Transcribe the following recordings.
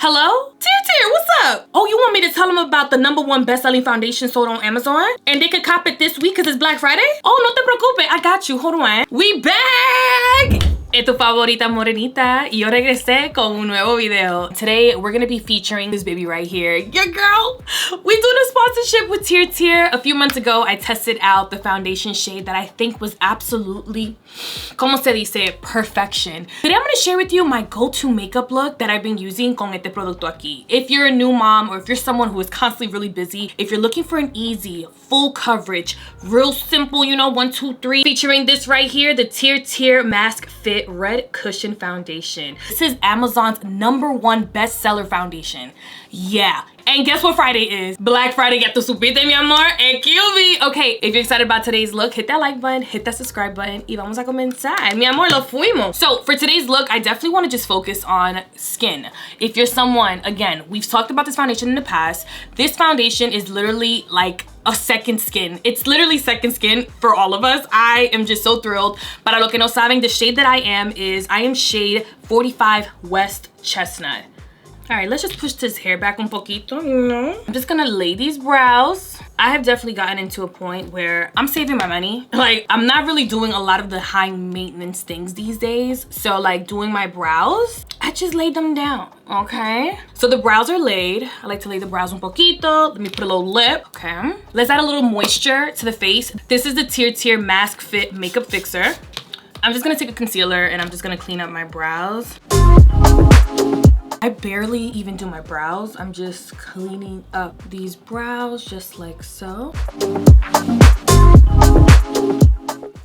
Hello? TirTir, what's up? Oh, you want me to tell them about the #1 best-selling foundation sold on Amazon? And they could cop it this week because it's Black Friday? Oh, no te preocupes, I got you. Hold on. We back! Es tu favorita morenita. Y yo regresé con un nuevo video. Today, we're gonna be featuring this baby right here. Your girl! We doing a sponsorship with TirTir. A few months ago, I tested out the foundation shade that I think was absolutely, como se dice, perfection. Today, I'm gonna share with you my go-to makeup look that I've been using con este producto aquí. If you're a new mom or if you're someone who is constantly really busy, if you're looking for an easy, full coverage, real simple, you know, 1, 2, 3, featuring this right here, the TirTir Mask Fit Red Cushion Foundation. This is Amazon's #1 bestseller foundation. Yeah. And guess what Friday is? Black Friday. Ya tu supiste, mi amor. And QB. Okay, if you're excited about today's look, hit that like button, hit that subscribe button, y vamos a comenzar. Mi amor, lo fuimos. So for today's look, I definitely want to just focus on skin. If you're someone, again, we've talked about this foundation in the past. This foundation is literally like a second skin. It's literally second skin for all of us. I am just so thrilled. Para lo que no saben, the shade that I am shade 45 West Chestnut. All right, let's just push this hair back un poquito, you know? I'm just gonna lay these brows. I have definitely gotten into a point where I'm saving my money. Like, I'm not really doing a lot of the high maintenance things these days. So like doing my brows, I just laid them down, okay? So the brows are laid. I like to lay the brows un poquito. Let me put a little lip, okay? Let's add a little moisture to the face. This is the TirTir Mask Fit Makeup Fixer. I'm just gonna take a concealer and I'm just gonna clean up my brows. I barely even do my brows. I'm just cleaning up these brows just like so.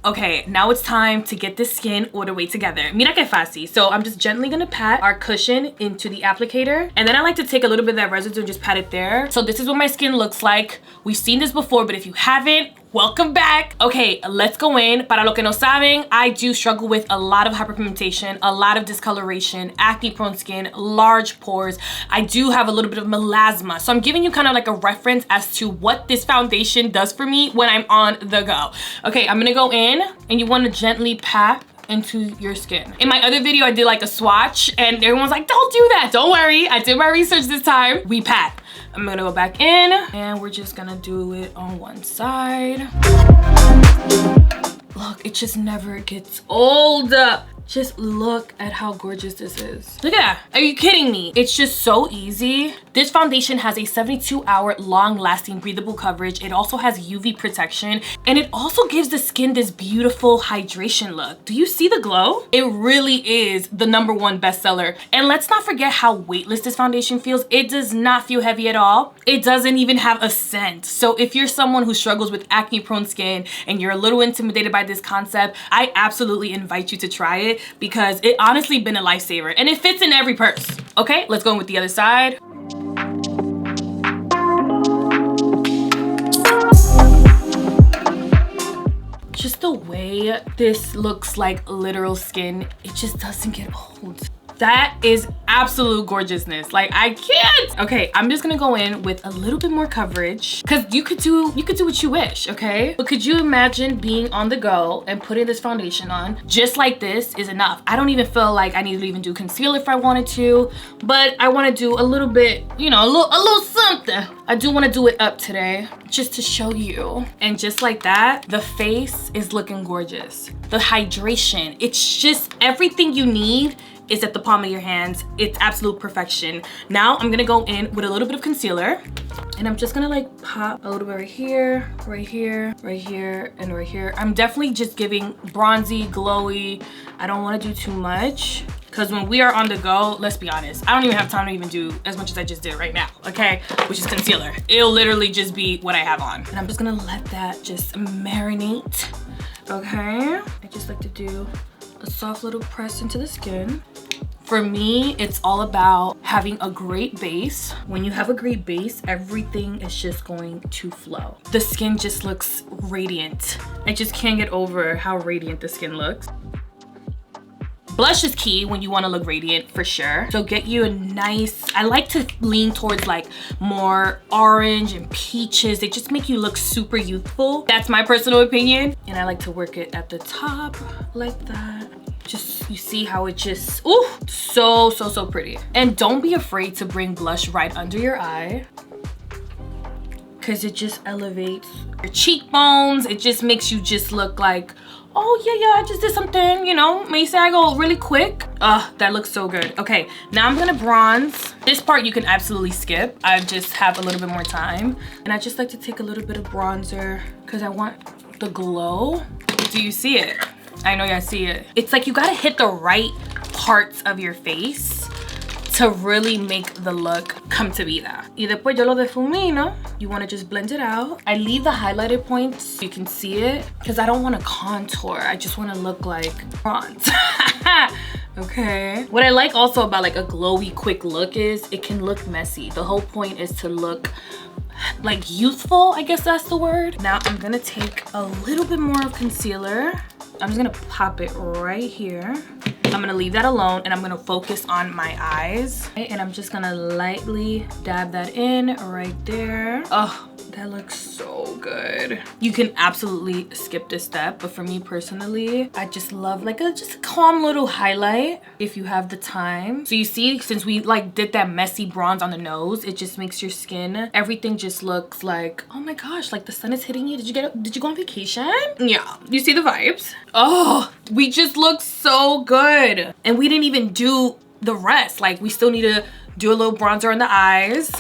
Okay, now it's time to get this skin all the way together. Mira que fácil. So I'm just gently gonna pat our cushion into the applicator. And then I like to take a little bit of that residue and just pat it there. So this is what my skin looks like. We've seen this before, but if you haven't, welcome back. Okay, let's go in. Para lo que no saben, I do struggle with a lot of hyperpigmentation, a lot of discoloration, acne prone skin, large pores. I do have a little bit of melasma. So I'm giving you kind of like a reference as to what this foundation does for me when I'm on the go. Okay, I'm gonna go in and you wanna gently pat into your skin. In my other video, I did like a swatch and everyone's like, don't do that. Don't worry, I did my research this time. We pat. I'm gonna go back in and we're just gonna do it on one side. Look, it just never gets old. Just look at how gorgeous this is. Look at that. Are you kidding me? It's just so easy. This foundation has a 72-hour long-lasting breathable coverage. It also has UV protection and it also gives the skin this beautiful hydration look. Do you see the glow? It really is the #1 bestseller. And let's not forget how weightless this foundation feels. It does not feel heavy at all. It doesn't even have a scent. So if you're someone who struggles with acne-prone skin and you're a little intimidated by this concept, I absolutely invite you to try it, because it honestly been a lifesaver and it fits in every purse. Okay, let's go in with the other side. Just the way this looks like literal skin, it just doesn't get old. That is absolute gorgeousness. Like, I can't. Okay, I'm just gonna go in with a little bit more coverage because you could do what you wish, okay? But could you imagine being on the go and putting this foundation on just like this is enough? I don't even feel like I need to even do concealer if I wanted to, but I want to do a little bit, you know, a little something. I do want to do it up today just to show you. And just like that, the face is looking gorgeous. The hydration, it's just everything you need is at the palm of your hands. It's absolute perfection. Now I'm gonna go in with a little bit of concealer and I'm just gonna like pop a little bit right here, right here, right here, and right here. I'm definitely just giving bronzy, glowy. I don't wanna do too much because when we are on the go, let's be honest, I don't even have time to even do as much as I just did right now, okay? Which is concealer. It'll literally just be what I have on. And I'm just gonna let that just marinate, okay? I just like to do a soft little press into the skin. For me, it's all about having a great base. When you have a great base, everything is just going to flow. The skin just looks radiant. I just can't get over how radiant the skin looks. Blush is key when you want to look radiant for sure. So get you a nice, I like to lean towards like more orange and peaches. They just make you look super youthful. That's my personal opinion. And I like to work it at the top like that. Just, you see how it just, ooh, so pretty. And don't be afraid to bring blush right under your eye, because it just elevates your cheekbones. It just makes you just look like, oh yeah, I just did something, you know, may say I go really quick. That looks so good. Okay, now I'm gonna bronze. This part you can absolutely skip. I just have a little bit more time. And I just like to take a little bit of bronzer because I want the glow. Do you see it? I know y'all see it. It's like you gotta hit the right parts of your face to really make the look come to be that. Y después yo lo difumino. You wanna just blend it out. I leave the highlighted points so you can see it because I don't wanna contour. I just wanna look like bronze. Okay. What I like also about like a glowy quick look is it can look messy. The whole point is to look like youthful, I guess that's the word. Now I'm gonna take a little bit more of concealer. I'm just gonna pop it right here. I'm gonna leave that alone and I'm gonna focus on my eyes. Okay, and I'm just gonna lightly dab that in right there. Oh, that looks so good. You can absolutely skip this step, but for me personally, I just love like just a calm little highlight if you have the time. So you see, since we like did that messy bronze on the nose, it just makes your skin, everything just looks like, oh my gosh, like the sun is hitting you. Did you go on vacation? Yeah, you see the vibes? Oh, we just look so good. And we didn't even do the rest. Like we still need to do a little bronzer on the eyes.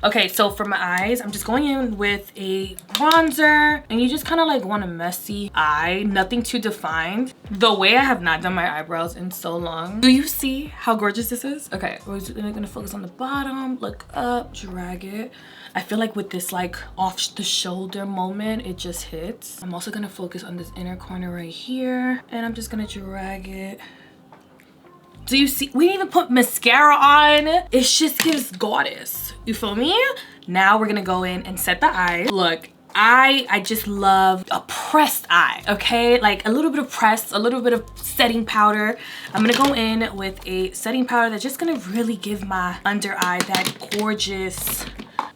Okay, so for my eyes, I'm just going in with a bronzer, and you just kind of like want a messy eye, nothing too defined. The way I have not done my eyebrows in so long. Do you see how gorgeous this is? Okay, we're just gonna focus on the bottom, look up, drag it. I feel like with this like off the shoulder moment, it just hits. I'm also gonna focus on this inner corner right here, and I'm just gonna drag it. Do you see? We didn't even put mascara on. It just gives goddess. You feel me? Now we're gonna go in and set the eyes. Look, I just love a pressed eye, okay? Like a little bit of press, a little bit of setting powder. I'm gonna go in with a setting powder that's just gonna really give my under eye that gorgeous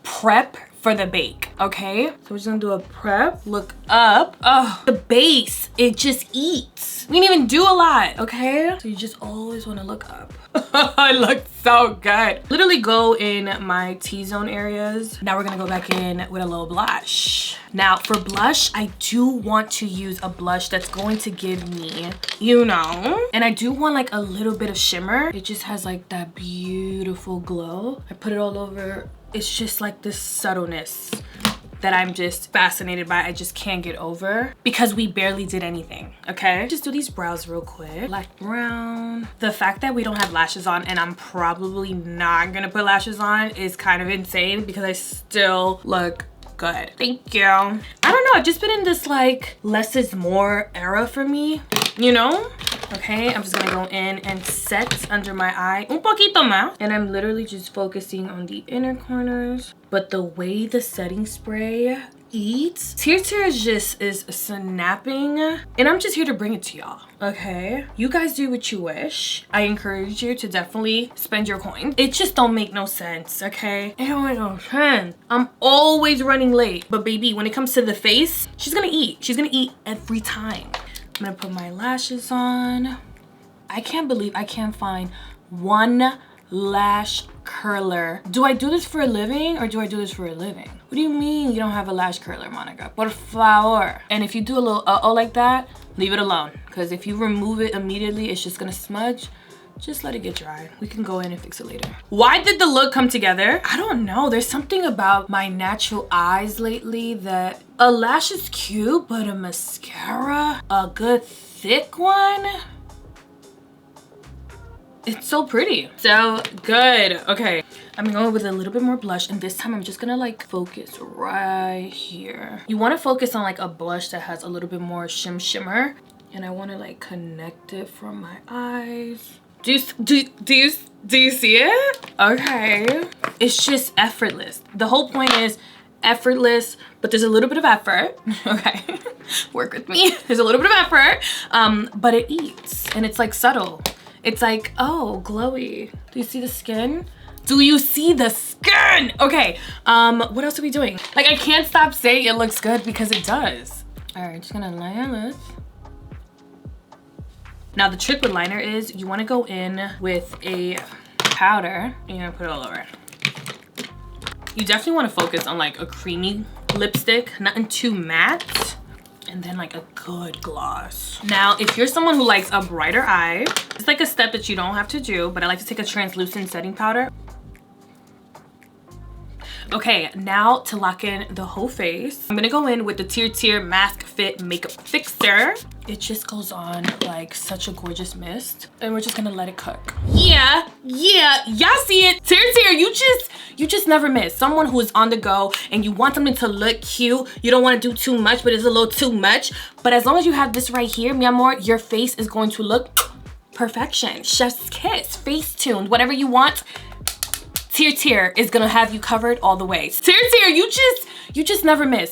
prep for the bake, okay? So we're just gonna do a prep, look up. Oh, the base, it just eats. We didn't even do a lot, okay? So you just always wanna look up. I look so good. Literally go in my T-zone areas. Now we're gonna go back in with a little blush. Now for blush, I do want to use a blush that's going to give me, you know, and I do want like a little bit of shimmer. It just has like that beautiful glow. I put it all over. It's just like this subtleness that I'm just fascinated by. I just can't get over because we barely did anything, okay? Just do these brows real quick. Black, brown. The fact that we don't have lashes on and I'm probably not gonna put lashes on is kind of insane because I still look good. Thank you. I don't know, I've just been in this like less is more era for me, you know? Okay, I'm just gonna go in and set under my eye un poquito más. And I'm literally just focusing on the inner corners. But the way the setting spray eats, TirTir is snapping. And I'm just here to bring it to y'all, okay? You guys do what you wish. I encourage you to definitely spend your coin. It just don't make no sense, okay? It don't make no sense. I'm always running late. But baby, when it comes to the face, she's gonna eat. She's gonna eat every time. I'm gonna put my lashes on. I can't believe I can't find one lash curler. Do I do this for a living or do I do this for a living? What do you mean you don't have a lash curler, Monica? Por favor. And if you do a little uh-oh like that, leave it alone. Because if you remove it immediately, it's just gonna smudge. Just let it get dry. We can go in and fix it later. Why did the look come together? I don't know. There's something about my natural eyes lately that a lash is cute, but a mascara, a good thick one, it's so pretty. So good. Okay, I'm gonna go with a little bit more blush, and this time I'm just gonna like focus right here. You want to focus on like a blush that has a little bit more shimmer, and I want to like connect it from my eyes. Do you see it? Okay, it's just effortless. The whole point is effortless, but there's a little bit of effort. Okay, work with me. There's a little bit of effort, but it eats, and it's like subtle. It's like, oh, glowy. Do you see the skin? Do you see the skin? Okay, what else are we doing? Like, I can't stop saying it looks good because it does. All right, just gonna lay on this. Now the trick with liner is you wanna go in with a powder and you're gonna put it all over. You definitely wanna focus on like a creamy lipstick, nothing too matte, and then like a good gloss. Now, if you're someone who likes a brighter eye, it's like a step that you don't have to do, but I like to take a translucent setting powder. Okay, now to lock in the whole face, I'm gonna go in with the TirTir Mask Fit Makeup Fixer. It just goes on like such a gorgeous mist, and we're just gonna let it cook. Yeah, y'all see it. TirTir, you just never miss. Someone who is on the go and you want something to look cute. You don't want to do too much, but it's a little too much. But as long as you have this right here, mi amor, your face is going to look perfection. Chef's kiss, face tuned, whatever you want. TirTir is gonna have you covered all the way. TirTir, you just never miss.